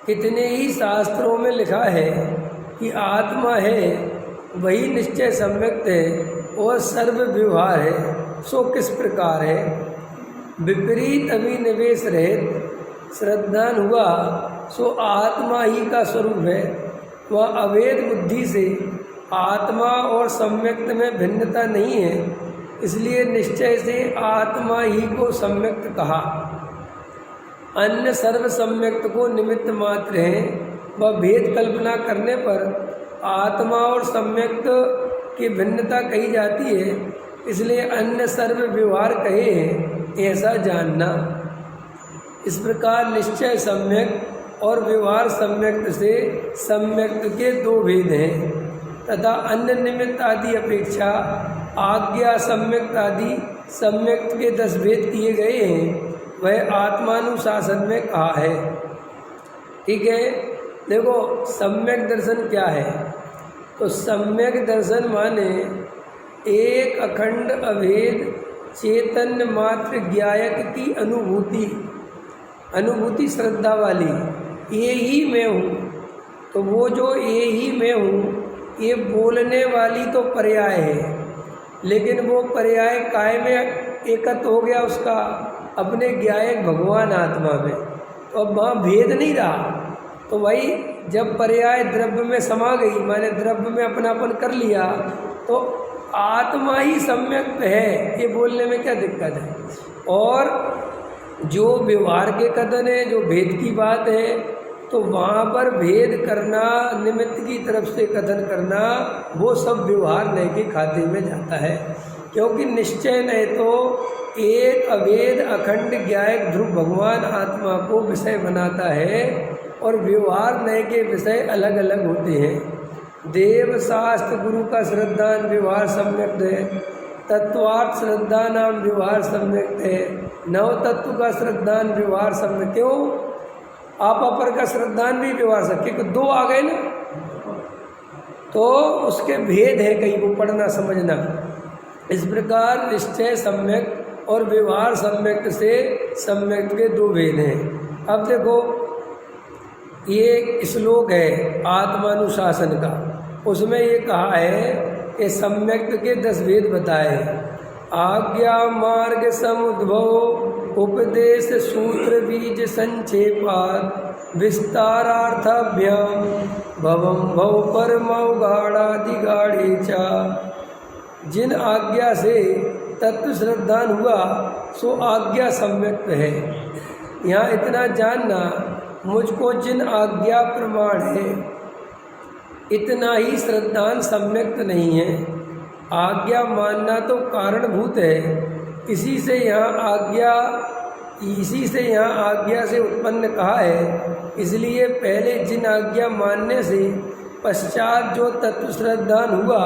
कितने ही शास्त्रों में लिखा है कि आत्मा है वही निश्चय सम्यक्त है और सर्व व्यवहार है। सो किस प्रकार है? विपरीत अभिनिवेश रहित श्रद्धान हुआ सो आत्मा ही का स्वरूप है। वह अभेद बुद्धि से आत्मा और सम्यक्त में भिन्नता नहीं है, इसलिए निश्चय से आत्मा ही को सम्यक्त कहा। अन्य सर्व सम्यक्त को निमित्त मात्र हैं। वह भेद कल्पना करने पर आत्मा और सम्यक्त की भिन्नता कही जाती है, इसलिए अन्य सर्व व्यवहार कहे हैं, ऐसा जानना। इस प्रकार निश्चय सम्यक और व्यवहार सम्यक्त से सम्यक्त के दो भेद हैं तथा अन्य निमित्त आदि अपेक्षा आज्ञा सम्यक्त आदि सम्यक्त के 10 भेद किए गए हैं। वह आत्मानुशासन में कहा है। ठीक है, देखो सम्यक दर्शन क्या है? तो सम्यक दर्शन माने एक अखंड अभेद चैतन्य मात्र ज्ञायक की अनुभूति श्रद्धा वाली, ये ही मैं हूँ। तो वो जो ये ही मैं हूँ ये बोलने वाली तो पर्याय है, लेकिन वो पर्याय काय में एकत्र हो गया उसका अपने ज्ञायक भगवान आत्मा में, तो अब वहाँ भेद नहीं रहा। तो वही जब पर्याय द्रव्य में समा गई, माने द्रव्य में अपनापन कर लिया, तो आत्मा ही सम्यक्त है, ये बोलने में क्या दिक्कत है? और जो व्यवहार के कथन है, जो भेद की बात है, तो वहाँ पर भेद करना, निमित्त की तरफ से कथन करना, वो सब व्यवहार नय के खाते में जाता है। क्योंकि निश्चय नय तो एक अभेद अखंड ज्ञायक ध्रुव भगवान आत्मा को विषय बनाता है और व्यवहार नय के विषय अलग अलग होते हैं। देव शास्त्र गुरु का श्रद्धान व्यवहार सम्यक्त है, तत्वार्थ श्रद्धा नाम व्यवहार सम्यक्त है, नव तत्व का श्रद्धान व्यवहार सम्यक्त। क्यों? आप अपर का श्रद्धान भी व्यवहार सकते, क्योंकि 2 आ गए ना, तो उसके भेद है, कहीं को पढ़ना समझना। इस प्रकार निश्चय सम्यक और व्यवहार सम्यक्त से सम्यक्त के 2 भेद हैं। अब देखो ये श्लोक है आत्मानुशासन का, उसमें ये कहा है कि सम्यक्त के 10 भेद बताए। आज्ञा मार्ग समुद्भव उपदेश सूत्र बीज संक्षेपात विस्तारार्थाभ्याम भवम भव परमौगाढ़ादिगाढ़े चा। जिन आज्ञा से तत्व श्रद्धान हुआ सो आज्ञा सम्यक्त है। यहाँ इतना जानना, मुझको जिन आज्ञा प्रमाण है इतना ही श्रद्धान सम्यक्त नहीं है। आज्ञा मानना तो कारणभूत है, इसी से यहाँ आज्ञा से उत्पन्न कहा है। इसलिए पहले जिन आज्ञा मानने से पश्चात जो तत्व श्रद्धान हुआ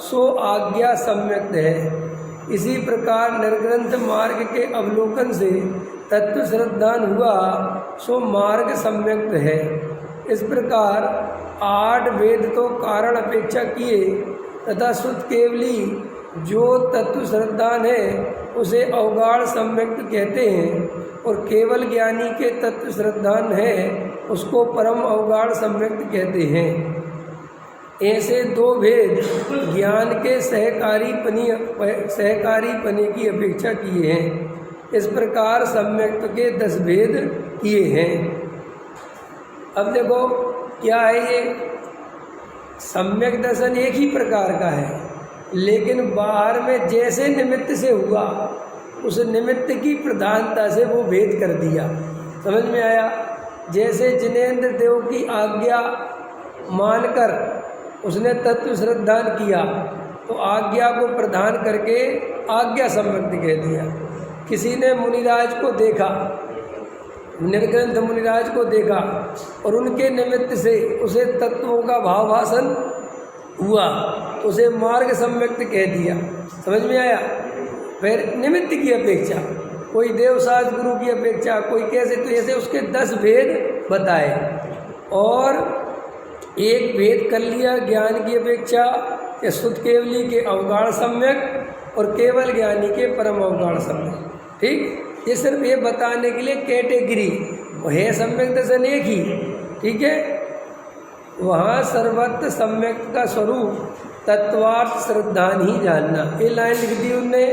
सो आज्ञा सम्यक्त है। इसी प्रकार निर्ग्रंथ मार्ग के अवलोकन से तत्व श्रद्धान हुआ सो मार्ग सम्यक्त है। इस प्रकार 8 वेद तो कारण अपेक्षा किए तथा शुद्ध केवली जो तत्व श्रद्धान है उसे अवगाढ़ सम्यक्त कहते हैं, और केवल ज्ञानी के तत्व श्रद्धान है उसको परम अवगाढ़ सम्यक्त कहते हैं। ऐसे 2 भेद ज्ञान के सहकारी पने की अपेक्षा किए हैं। इस प्रकार सम्यक्त के 10 भेद किए हैं। अब देखो क्या है, ये सम्यक दर्शन एक ही प्रकार का है, लेकिन बाहर में जैसे निमित्त से हुआ उस निमित्त की प्रधानता से वो भेद कर दिया। समझ में आया? जैसे जिनेंद्र देव की आज्ञा मानकर उसने तत्व श्रद्धान किया तो आज्ञा को प्रदान करके आज्ञा सम्यक्त कह दिया। किसी ने मुनिराज को देखा, निर्ग्रंथ मुनिराज को देखा और उनके निमित्त से उसे तत्वों का भावभाषण हुआ तो उसे मार्ग सम्यक्त कह दिया। समझ में आया? फिर निमित्त की अपेक्षा, कोई देवशास्त्र गुरु की अपेक्षा, कोई कैसे, तो ऐसे उसके 10 भेद बताए और एक भेद कर लिया ज्ञान की अपेक्षा या शुद्ध केवली के अवगाढ़ सम्यक और केवल ज्ञानी के परम अवगाढ़ सम्यक। ठीक, ये सिर्फ ये बताने के लिए कैटेगरी है। सम्यक दर्शन एक ही, ठीक है। वहाँ सर्वत्र सम्यक का स्वरूप तत्वार्थ श्रद्धान ही जानना। ये लाइन लिख दी उनने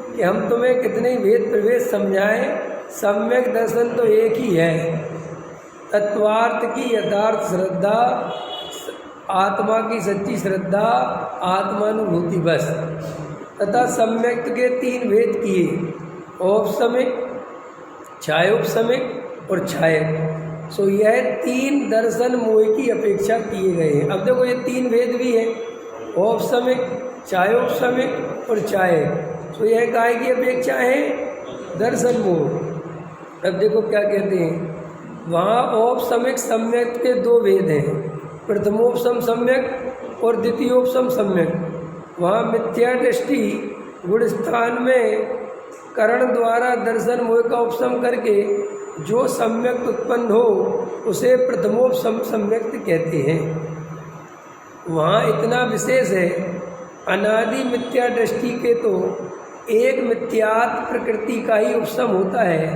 कि हम तुम्हें कितने ही भेद प्रभेद समझाएं, सम्यक दर्शन तो एक ही है। तत्वार्थ की यथार्थ श्रद्धा, आत्मा की सच्ची श्रद्धा, आत्मानुभूति बस। तथा सम्यक के 3 भेद किए, औपसमिक, छायोपसमिक और छायक। सो यह 3 दर्शन मोह की अपेक्षा किए गए हैं। अब देखो ये 3 भेद भी है, औपसमिक, छायोपसमिक और छायक। सो यह काय की अपेक्षा है? दर्शन मोह। अब देखो क्या कहते हैं, वहाँ औपसमिक सम्यक के 2 भेद हैं, प्रथमोपसम सम्यक और द्वितीयोपसम सम्यक। वहाँ मिथ्या दृष्टि गुण स्थान में करण द्वारा दर्शन मोह का उपशम करके जो सम्यक उत्पन्न हो उसे प्रथमोपसम सम्यक कहते हैं। वहाँ इतना विशेष है, अनादि मिथ्या दृष्टि के तो एक मिथ्यात्म प्रकृति का ही उपशम होता है,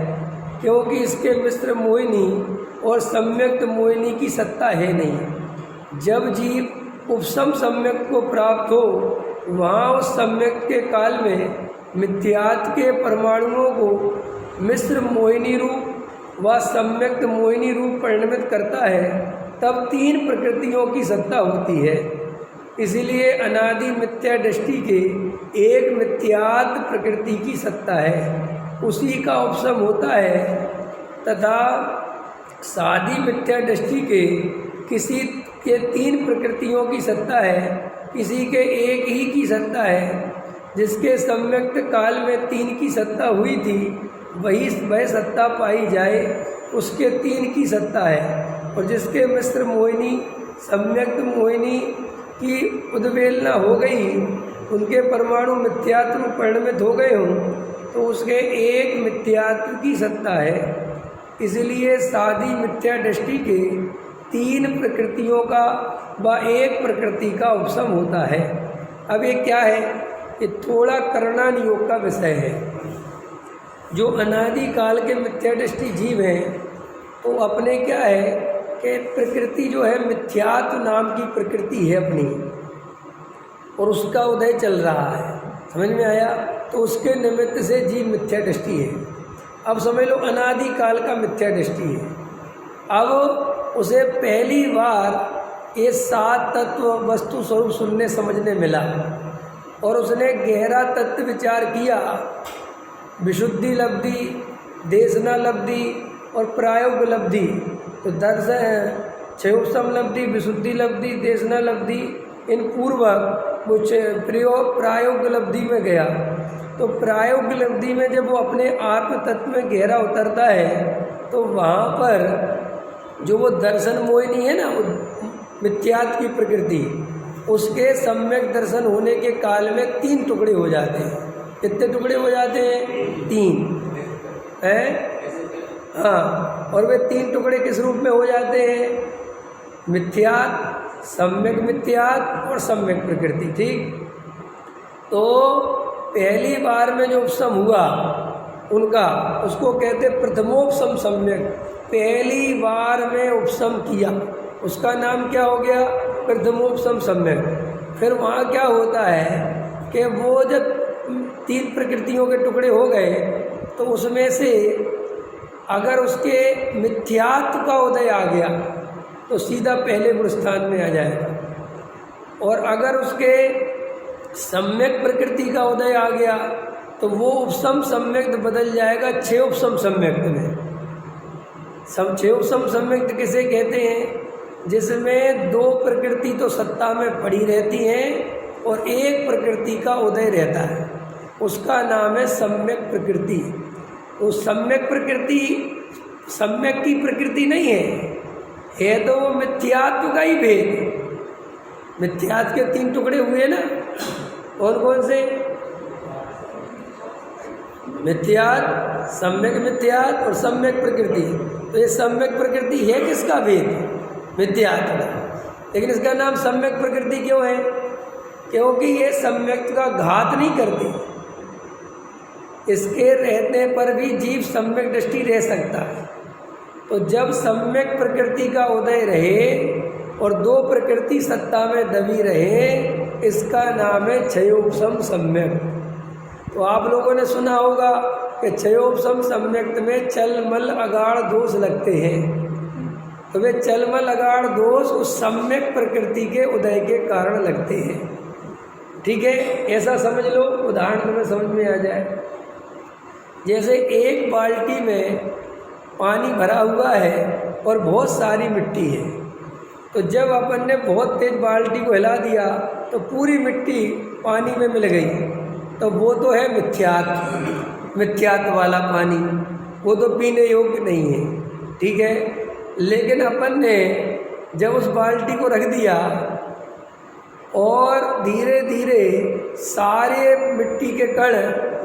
क्योंकि इसके मिश्र मोहिनी और सम्यक्त मोहिनी की सत्ता है नहीं। जब जीव उपशम सम्यक को प्राप्त हो, वहाँ उस सम्यक के काल में मिथ्यात्व के परमाणुओं को मिश्र मोहिनी रूप व सम्यक्त मोहिनी रूप परिणमित करता है, तब 3 प्रकृतियों की सत्ता होती है। इसीलिए अनादि मिथ्या दृष्टि के एक मिथ्यात्व प्रकृति की सत्ता है, उसी का उपशम होता है। तथा सादी मिथ्या दृष्टि के किसी के 3 प्रकृतियों की सत्ता है, किसी के एक ही की सत्ता है। जिसके सम्यक्त काल में 3 की सत्ता हुई थी, वह सत्ता पाई जाए, उसके 3 की सत्ता है। और जिसके मिश्र मोहिनी सम्यक्त मोहिनी की उद्वेलना हो गई, उनके परमाणु मिथ्यात्व परिणमित हो गए हों, तो उसके एक मिथ्यात्व की सत्ता है। इसलिए सादी मिथ्या दृष्टि के 3 प्रकृतियों का व एक प्रकृति का उपशम होता है। अब ये क्या है? ये थोड़ा करणान योग का विषय है। जो अनादि काल के मिथ्या दृष्टि जीव हैं, तो अपने क्या है कि प्रकृति जो है मिथ्यात्व नाम की प्रकृति है अपनी, और उसका उदय चल रहा है। समझ में आया? तो उसके निमित्त से जीव मिथ्या दृष्टि है। अब समझ लो अनादि काल का मिथ्या दृष्टि है। अब उसे पहली बार ये 7 तत्व वस्तु स्वरूप सुनने समझने मिला, और उसने गहरा तत्व विचार किया। विशुद्धि लब्धि, देशना लब्धि और प्रायोग लब्धि। तो दर्शन छयोपसम लब्धि, विशुद्धि लब्धि, देशना लब्धि, इन पूर्वक कुछ प्रायोग लब्धि में गया। तो प्रायोग लब्धि में जब वो अपने आत्म तत्व में गहरा उतरता है, तो वहाँ पर जो वो दर्शन मोहिनी है ना, मिथ्यात्व की प्रकृति, उसके सम्यक दर्शन होने के काल में 3 टुकड़े हो जाते हैं। कितने टुकड़े हो जाते हैं? 3 हैं। हाँ, और वे 3 टुकड़े किस रूप में हो जाते हैं? मिथ्यात्व, सम्यक मिथ्यात्व और सम्यक प्रकृति। ठीक। तो पहली बार में जो उपशम हुआ उनका, उसको कहते प्रथमोपशम सम्यक। पहली बार में उपशम किया, उसका नाम क्या हो गया? प्रथमोपशम सम्यक। फिर वहाँ क्या होता है कि वो जब 3 प्रकृतियों के टुकड़े हो गए, तो उसमें से अगर उसके मिथ्यात्व का उदय आ गया तो सीधा पहले गुण स्थान में आ जाएगा, और अगर उसके सम्यक प्रकृति का उदय आ गया तो वो उपशम सम्यक्त बदल जाएगा 6 उपशम सम्यक्त में। 6 उपशम सम्यक्त किसे कहते हैं? जिसमें 2 प्रकृति तो सत्ता में पड़ी रहती हैं और एक प्रकृति का उदय रहता है, उसका नाम है सम्यक प्रकृति। वो सम्यक प्रकृति सम्यक की प्रकृति नहीं है तो वो मिथ्यात्व का ही भेद। मिथ्यात्व के 3 टुकड़े हुए ना, कौन कौन से? मिथ्यात्व, सम्यक मिथ्यात्व और सम्यक प्रकृति। तो ये सम्यक प्रकृति है किसका भेद? मिथ्यात्व का। लेकिन इसका नाम सम्यक प्रकृति क्यों है? क्योंकि ये सम्यक का घात नहीं करती। इसके रहने पर भी जीव सम्यक दृष्टि रह सकता है। तो जब सम्यक प्रकृति का उदय रहे और दो प्रकृति सत्ता में दबी रहे, इसका नाम है क्षयोपशम सम्यक। तो आप लोगों ने सुना होगा कि क्षयोपशम सम्यक में चलमल अगाढ़ दोष लगते हैं। तो वे चलमल अगाढ़ दोष उस सम्यक प्रकृति के उदय के कारण लगते हैं। ठीक है, ऐसा समझ लो, उदाहरण तुम्हें समझ में आ जाए। जैसे एक बाल्टी में पानी भरा हुआ है और बहुत सारी मिट्टी है, तो जब अपन ने बहुत तेज बाल्टी को हिला दिया तो पूरी मिट्टी पानी में मिल गई, तो वो तो है मिथ्यात्व वाला पानी, वो तो पीने योग्य नहीं है। ठीक है, लेकिन अपन ने जब उस बाल्टी को रख दिया और धीरे धीरे सारे मिट्टी के कण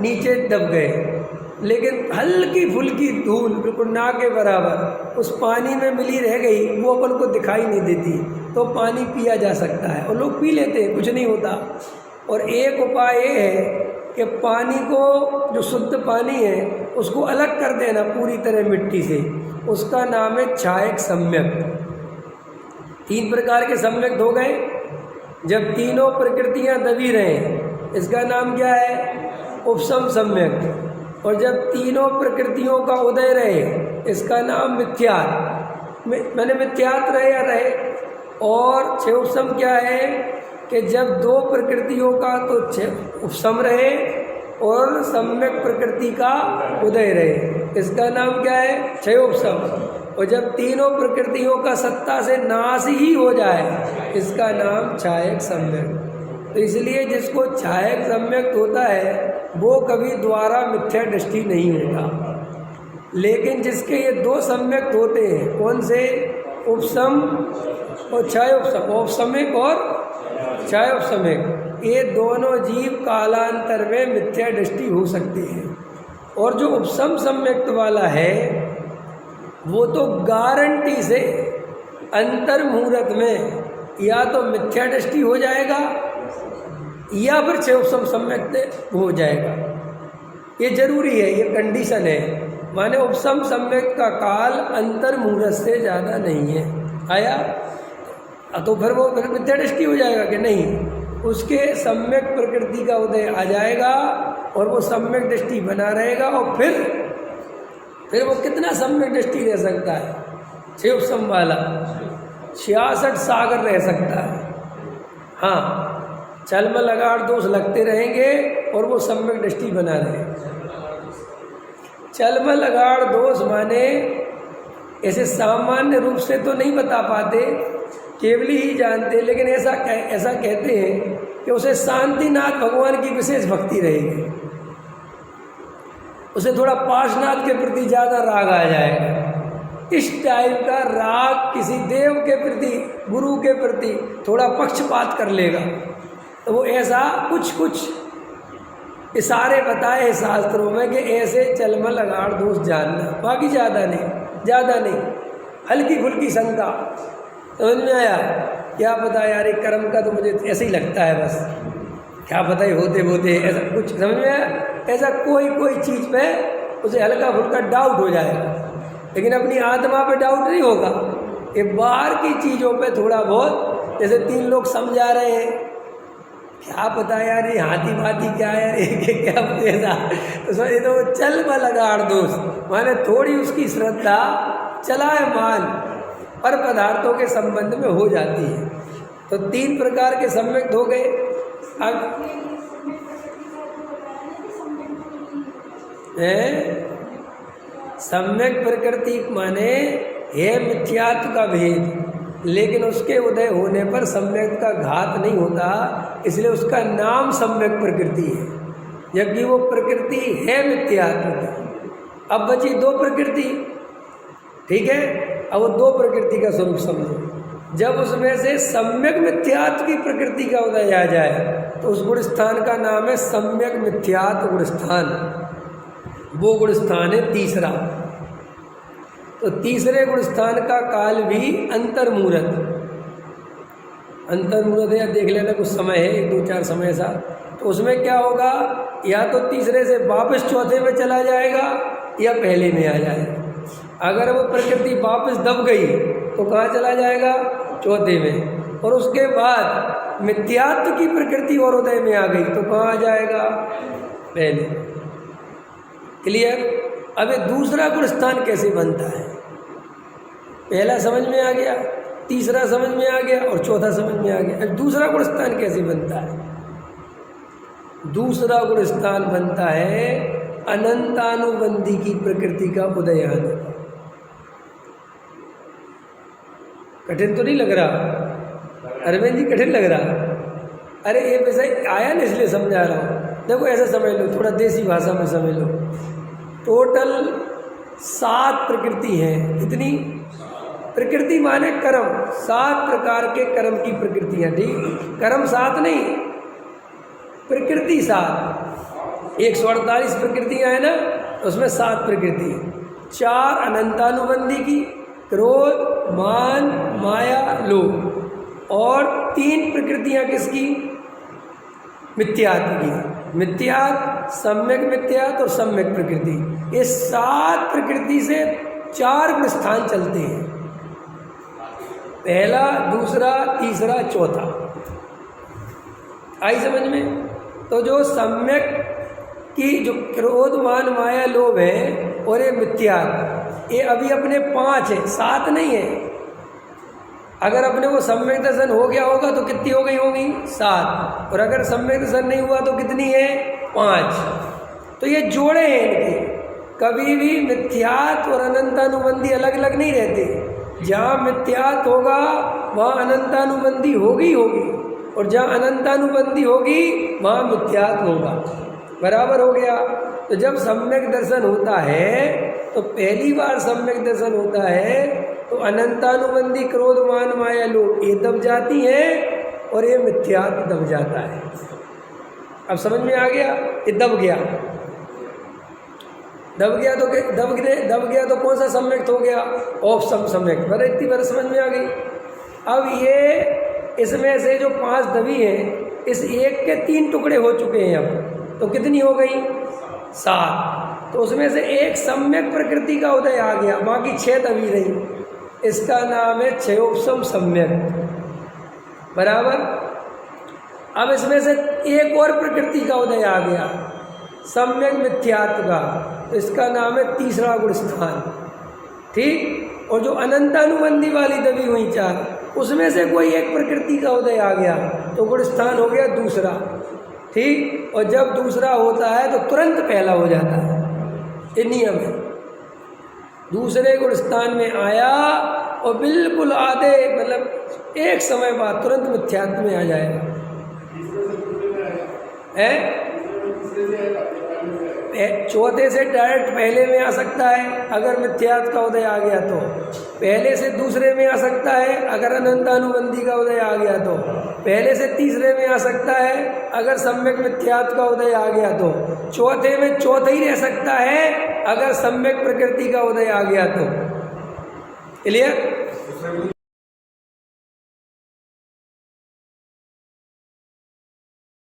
नीचे दब गए, लेकिन हल्की फुल्की धूल बिल्कुल ना के बराबर उस पानी में मिली रह गई, वो अपन को दिखाई नहीं देती, तो पानी पिया जा सकता है और लोग पी लेते हैं, कुछ नहीं होता। और एक उपाय ये है कि पानी को, जो शुद्ध पानी है, उसको अलग कर देना पूरी तरह मिट्टी से, उसका नाम है क्षायक सम्यक। 3 प्रकार के सम्यक हो गए। जब तीनों प्रकृतियां दबी रहें, इसका नाम क्या है? उपशम सम्यक। और जब तीनों प्रकृतियों का उदय रहे, इसका नाम मिथ्यात्, मैंने मिथ्यात् रहे या रहे। और क्षयोपशम क्या है कि जब दो प्रकृतियों का तो उपशम रहे और सम्यक प्रकृति का उदय रहे, इसका नाम क्या है? क्षयोपशम। और जब तीनों प्रकृतियों का सत्ता से नाश ही हो जाए, इसका नाम क्षायक सम्यक। तो इसलिए जिसको क्षायक सम्यक होता है वो कभी द्वारा मिथ्या दृष्टि नहीं होता। लेकिन जिसके ये 2 सम्यक होते हैं, कौन से? उपशम और क्षयोपशम, औपशमिक और क्षयोपशमिक, ये दोनों जीव कालांतर में मिथ्या दृष्टि हो सकते हैं। और जो उपशम सम्यक्त वाला है वो तो गारंटी से अंतर्मुहूर्त में या तो मिथ्या दृष्टि हो जाएगा या फिर क्षयोपशम सम्यक्त हो जाएगा। ये जरूरी है, ये कंडीशन है। माने उपशम सम्यक्त का काल अंतर्मुहूर्त से ज़्यादा नहीं है। आया? तो फिर वो मिथ्या दृष्टि हो जाएगा कि नहीं, उसके सम्यक प्रकृति का उदय आ जाएगा और वो सम्यक दृष्टि बना रहेगा। और फिर वो कितना सम्यक दृष्टि रह सकता है? क्षयोपशम वाला 66 सागर रह सकता है। हाँ, छलमल अगाढ़ दोष लगते रहेंगे और वो सम्यक दृष्टि बना रहे। छलमल अगाढ़ दोष माने ऐसे सामान्य रूप से तो नहीं बता पाते, केवली ही जानते, लेकिन ऐसा कहते हैं कि उसे शांतिनाथ भगवान की विशेष भक्ति रहेगी, उसे थोड़ा पार्श्वनाथ के प्रति ज़्यादा राग आ जाएगा। इस टाइप का राग किसी देव के प्रति, गुरु के प्रति थोड़ा पक्षपात कर लेगा, तो वो ऐसा कुछ इशारे बताए शास्त्रों में कि ऐसे चलमल अगाढ़ दोष जानना, बाकी ज़्यादा नहीं, हल्की फुल्की शंका। समझ में आया? क्या पता यार, एक कर्म का तो मुझे ऐसे ही लगता है, बस क्या पता ही होते ऐसा कुछ समझ में आया? ऐसा कोई चीज़ पे उसे हल्का फुल्का डाउट हो जाएगा, लेकिन अपनी आत्मा पे डाउट नहीं होगा। ये बाहर की चीज़ों पे थोड़ा बहुत, जैसे 3 लोग समझा रहे हैं, क्या पता यार ये हाथी भाती क्या है, क्या पता, तो समझे तो चलमल अगाढ़ दोष माने थोड़ी उसकी श्रद्धा चलायमान पर पदार्थों के संबंध में हो जाती है। तो 3 प्रकार के सम्यक हो गए। अब सम्यक प्रकृति माने है मिथ्यात्व का भेद, लेकिन उसके उदय होने पर सम्यक का घात नहीं होता, इसलिए उसका नाम सम्यक प्रकृति है, जबकि वो प्रकृति है मिथ्यात्व की। अब बची 2 प्रकृति, ठीक है? अब वो 2 प्रकृति का स्वरूप समझो। जब उसमें से सम्यक मिथ्यात्व की प्रकृति का उदय आ जाए तो उस गुण स्थान का नाम है सम्यक मिथ्यात्व गुण स्थान। वो गुण स्थान है तीसरा। तो तीसरे गुण स्थान का काल भी अंतर्मुहूर्त है, देख लेना कुछ समय है, 1-2-4 समय ऐसा। तो उसमें क्या होगा, या तो तीसरे से वापस चौथे में चला जाएगा या पहले में आ जाएगा। अगर वो प्रकृति वापस दब गई तो कहाँ चला जाएगा? चौथे में। और उसके बाद मिथ्यात्व की प्रकृति और उदय में आ गई तो कहाँ आ जाएगा? पहले। क्लियर? अब ये दूसरा गुण स्थान कैसे बनता है? पहला समझ में आ गया, तीसरा समझ में आ गया और चौथा समझ में आ गया। अब दूसरा गुण स्थान कैसे बनता है? दूसरा गुण स्थान बनता है अनंतानुबंधी की प्रकृति का उदय आने। कठिन तो नहीं लग रहा अरविंद जी? कठिन लग रहा? अरे ये वैसे आया ना इसलिए समझा रहा हूँ। देखो ऐसा समझ लो, थोड़ा देसी भाषा में समझ लो। टोटल 7 प्रकृति हैं। कितनी प्रकृति? माने कर्म। 7 प्रकार के कर्म की प्रकृतियाँ। ठीक, कर्म 7 नहीं, प्रकृति 7। 148 प्रकृतियाँ हैं ना, उसमें 7 प्रकृति है। 4 अनंतानुबंधी की, क्रोध, मान, माया, लोभ। और 3 प्रकृतियाँ किसकी? मिथ्यात्व की। मिथ्यात्व, सम्यक मिथ्यात्व और सम्यक प्रकृति। ये 7 प्रकृति से 4 गुण स्थान चलते हैं। पहला, दूसरा, तीसरा, चौथा। आई समझ में? तो जो सम्यक की जो क्रोध, मान, माया, लोभ है और ये मिथ्यात्व, ये अभी अपने 5 है, 7 नहीं है। अगर अपने को सम्यक दर्शन हो गया होगा तो कितनी हो गई होंगी? 7। और अगर सम्यक दर्शन नहीं हुआ तो कितनी है? 5। तो ये जोड़े हैं इनके। कभी भी मिथ्यात्व और अनंतानुबंधी अलग अलग नहीं रहते। जहाँ मिथ्यात्व होगा वहाँ अनंतानुबंधी होगी और जहाँ अनंतानुबंधी होगी वहाँ मिथ्यात्व होगा। बराबर हो गया? तो जब सम्यक दर्शन होता है तो पहली बार सम्यक दर्शन होता है तो अनंतानुबंधी क्रोध, मान, माया, लोभ ये दब जाती है और ये मिथ्यात्व दब जाता है। अब समझ में आ गया? ये दब गया। दब गया तो कौन सा सम्यक हो गया? औपसम सम्यक। बड़े इतनी बार समझ में आ गई। अब ये इसमें से जो 5 दबी हैं, इस एक के 3 टुकड़े हो चुके हैं। अब तो कितनी हो गई? 7। तो उसमें से एक सम्यक प्रकृति का उदय आ गया, बाकी 6 दबी रही। इसका नाम है क्षयोपसम सम्यक। बराबर? अब इसमें से एक और प्रकृति का उदय आ गया, सम्यक मिथ्यात्व का, तो इसका नाम है तीसरा गुण स्थान। ठीक? और जो अनंतानुबंधी वाली दबी हुई 4, उसमें से कोई एक प्रकृति का उदय आ गया तो गुण स्थान हो गया दूसरा। ठीक? और जब दूसरा होता है तो तुरंत पहला हो जाता है। ये नियम है। दूसरे गुण स्थान में आया और बिल्कुल आधे मतलब एक समय बाद तुरंत मिथ्यात्व में आ जाएगा। है? चौथे से डायरेक्ट पहले में आ सकता है अगर मिथ्यात्व का उदय आ गया तो। पहले से दूसरे में आ सकता है अगर अनंतानुबंधी का उदय आ गया तो। पहले से तीसरे में आ सकता है अगर सम्यक मिथ्यात्व का उदय आ गया तो। चौथे में चौथा ही रह सकता है अगर सम्यक प्रकृति का उदय आ गया तो। क्लियर?